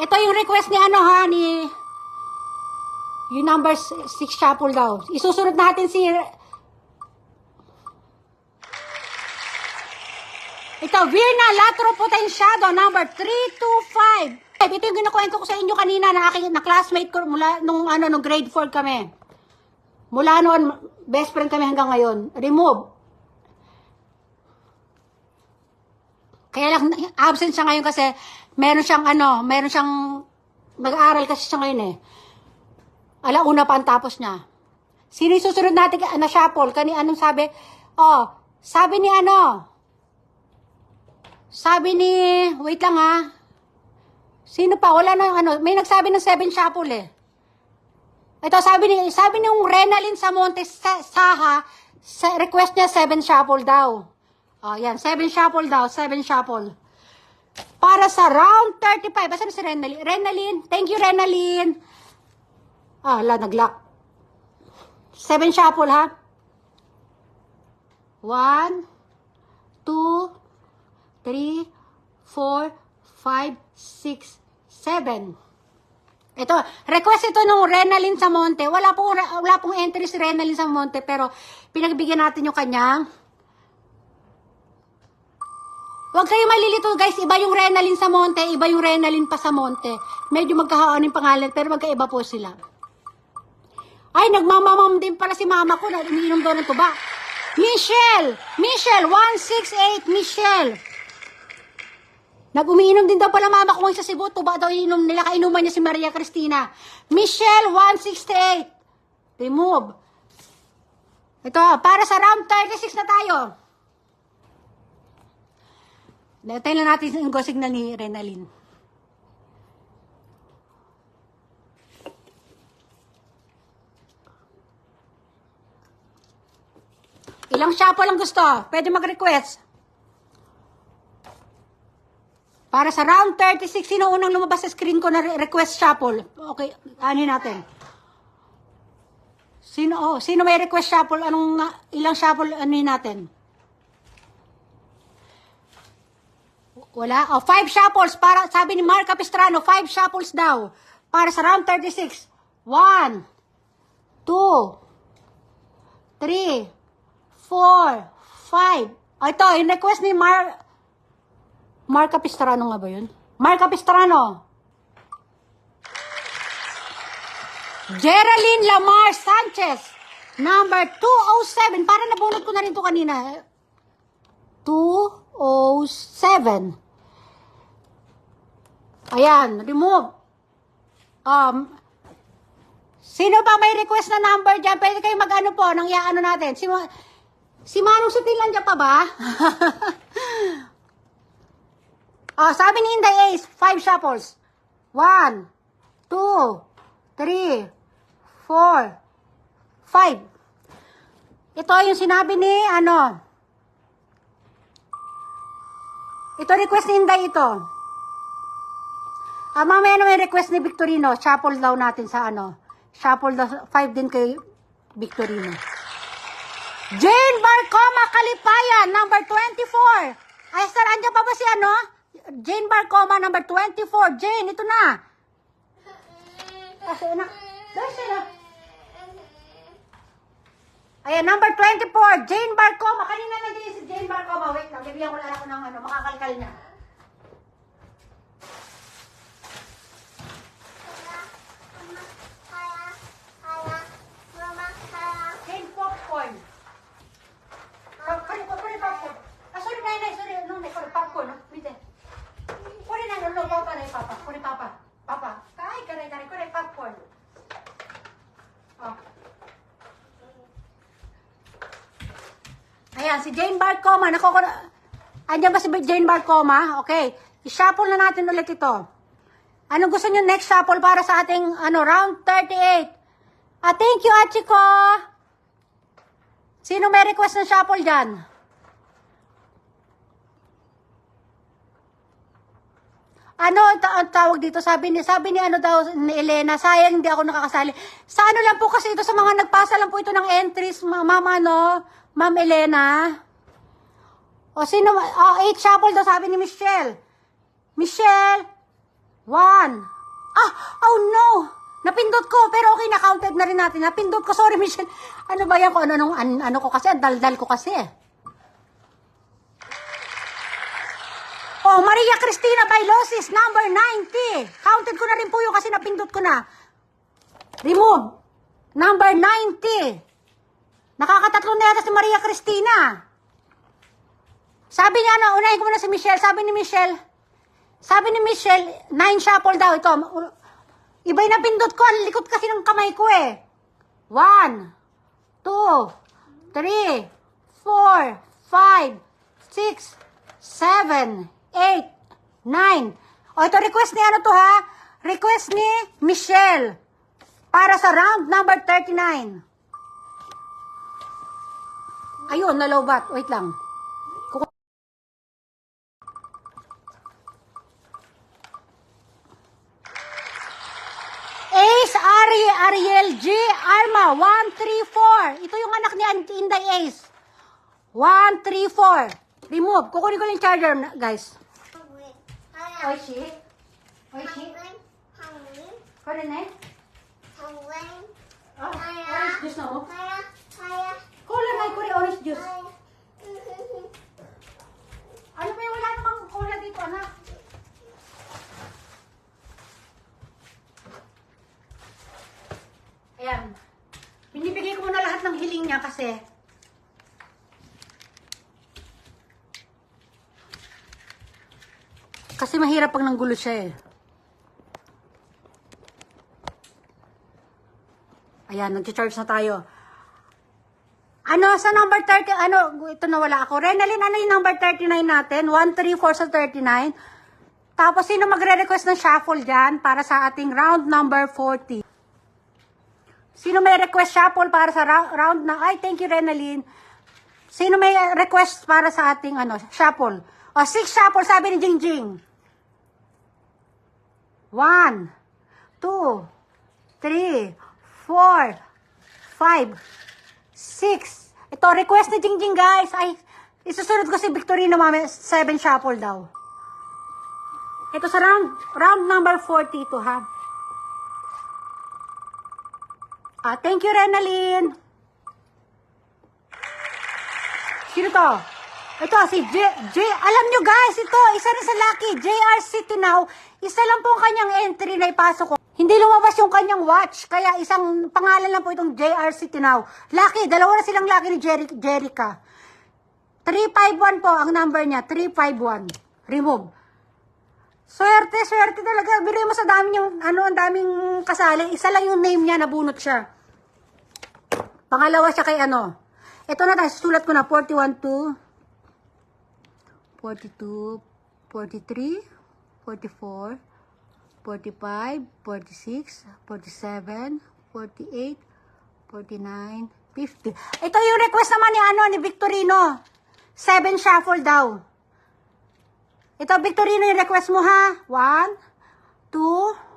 Ito yung request ni ano ha, ni yung number 6 shuffle daw. Isusunod natin si ito, Virna Latro Potenciado, number 325. Ito yung ginakwento ko sa inyo kanina na classmate ko mula nung grade 4 kami. Mula noon, best friend kami hanggang ngayon. Remove. Kaya lang, absent siya ngayon kasi meron siyang mag-aaral kasi siya ngayon eh. Alauna pa ang tapos niya. Sino yung susunod natin na shuffle? Anong sabi? Oh, sabi ni wait lang ha. Sino pa? Wala na may nagsabi ng 7 shuffle eh. Ito, sabi ni yung Renalyn Samonte Saha, request niya 7 shuffle daw. Oh, yan, 7 shuffle daw, 7 shuffle. Para sa round 35. Basta na si Renalyn? Renalyn, thank you Renalyn. Nag-lock. 7 shuffle ha. 1, 2, 3, 4, 5, 6, 7. Ito, request ito nung Renalyn Samonte. Wala pong entry si Renalyn Samonte, pero pinagbigyan natin yung kanyang. Huwag kayo malilito guys, iba yung Renalyn Samonte, iba yung Renalyn Pasamonte. Medyo magkahawaan yung pangalan, pero magkaiba po sila. Ay, nagmamamam din pala si mama ko na umiinom daw ng tuba. Michelle, 168, Michelle. Nag-umiinom din daw pala mama ko sa Cebu. Tuba daw inom nila. Kainuman niya si Maria Cristina. Michelle, 168. Remove. Ito, para sa round 36 na tayo. Natin lang natin yung signal ni Renalyn. Ilang shuffle lang gusto? Pwede mag-request. Para sa round 36, sino unang lumabas sa screen ko na request shuffle? Okay, ano natin? Sino may request shuffle? Ilang shuffle ano natin? Wala. 5 shuffles para, sabi ni Mark Capistrano, 5 shuffles daw. Para sa round 36. 1, 2, 3, 4, 5. Ito, yung request ni Mark Capistrano nga ba yun? Mark Capistrano. Geraldine Lamar Sanchez. Number 207. Para nabunod ko na rin ito kanina. 207. Ayan, remove. Sino pa may request na number dyan? Pwede kayo mag-ano po, nang iaano natin. Si Manong Sutilan dyan pa ba? Sabi ni Inday Ace, 5 shuffles. 1, 2, 3, 4, 5. Ito yung sinabi ni, ito request ni Inday ito. Mamaya na may request ni Victorino. Shuffle daw natin sa Shuffle daw, 5 din kay Victorino. Jane Barcoma Kalipayan, number 24. Ay, sir, andyan pa ba si Jane Barcoma, number 24. Jane, ito na. Kasi na. Ayan, number 24. Jane Barcoma. Kanina na din si Jane Barcoma. Wait lang, bibigyan ko na ako ng makakalkal niya. Jane Popcorn. Kani popcorn. Sorry, nay. Sorry, popcorn. Mite. Kuri na no papa na papa. Kuri papa. Papa. Kay kuri popcorn. Ayan, si Jane Barcoma. Andiyan ba si Jane Barcoma? Okay. I-shuffle na natin ulit ito. Anong gusto nyo next shuffle para sa ating round 38? Thank you, Achiko. Sino may request ng shuffle dyan? Ang tawag dito? Sabi ni ni Elena, sayang hindi ako nakakasali. Sa lang po kasi ito sa mga nagpasa lang po ito ng entries, Ma'am Elena. O sino, 8 shuffle daw sabi ni Michelle. Michelle, 1, Ah, oh no! Napindot ko, pero okay, na-counted na rin natin. Napindot ko, sorry Michelle. Ano ba yan? Kung ano ko kasi, daldal ko kasi. Oh, Maria Cristina Bailosis, number 90. Counted ko na rin po yun kasi napindot ko na. Remove. Number 90. Nakakatatlo na yata si Maria Cristina. Sabi niya, unahin ko muna si Michelle. Sabi ni Michelle, 9 shuffle daw. Ito, iba'y napindot ko. Ang likot kasi ng kamay ko eh. 1, 2, 3, 4, 5, 6, 7, 8, 9. O, ito request ni ano to ha? Request ni Michelle. Para sa round number 39. Ayun, nalobat. Wait lang. Ace, Ariel, G, Arma, 1, 3, 4. Ito yung anak ni Inday Ace. 1, 3, 4. Remove. Kukunin ko yung charger, guys. Oishi. Oishi. Kunin eh. Oh, orange juice na mo. Cola na, kuri orange juice. Ano pa yung wala namang cola dito, anak? Ayan. Binibigay ko muna lahat ng hiling niya kasi mahirap pag nanggulo siya eh. Ayan, nag-charge na tayo. Ano, sa number 30, ito nawala ako. Renalyn, ano yung number 39 natin? 1, 3, 4 sa 39. Tapos, sino magre-request ng shuffle dyan para sa ating round number 40? Sino may request shuffle para sa round na, ay, thank you, Renalyn. Sino may request para sa ating, shuffle? O, 6 shuffle, sabi ni Jingjing. 1, 2, 3, 4, 5, 6. Ito, request ni Jingjing, guys. Ay, isusunod ko si Victorino, mami. 7 shuffle daw. Ito sa round number 40 ito, ha? Thank you, Renalyn. Sino to? Ito, si J. Alam nyo, guys, ito, isa rin sa Lucky. JR City now. Isa lang po ang kanyang entry na ipasok ko. Hindi lumabas yung kanyang watch. Kaya isang pangalan lang po itong JR City now. Lucky, dalawa na silang Lucky ni Jerica. 351 po ang number niya. 351. Remove. Swerte talaga. Biloy mo sa dami yung, ang daming kasali. Isa lang yung name niya, nabunot siya. Pangalawa siya kay Ito na, sulat ko na, 41 to 42, 43, 44, 45, 46, 47, 48, 49, 50. Ito yung request naman ni Victorino. 7 shuffle daw. Ito, Victorino, yung request mo ha. 1, 2,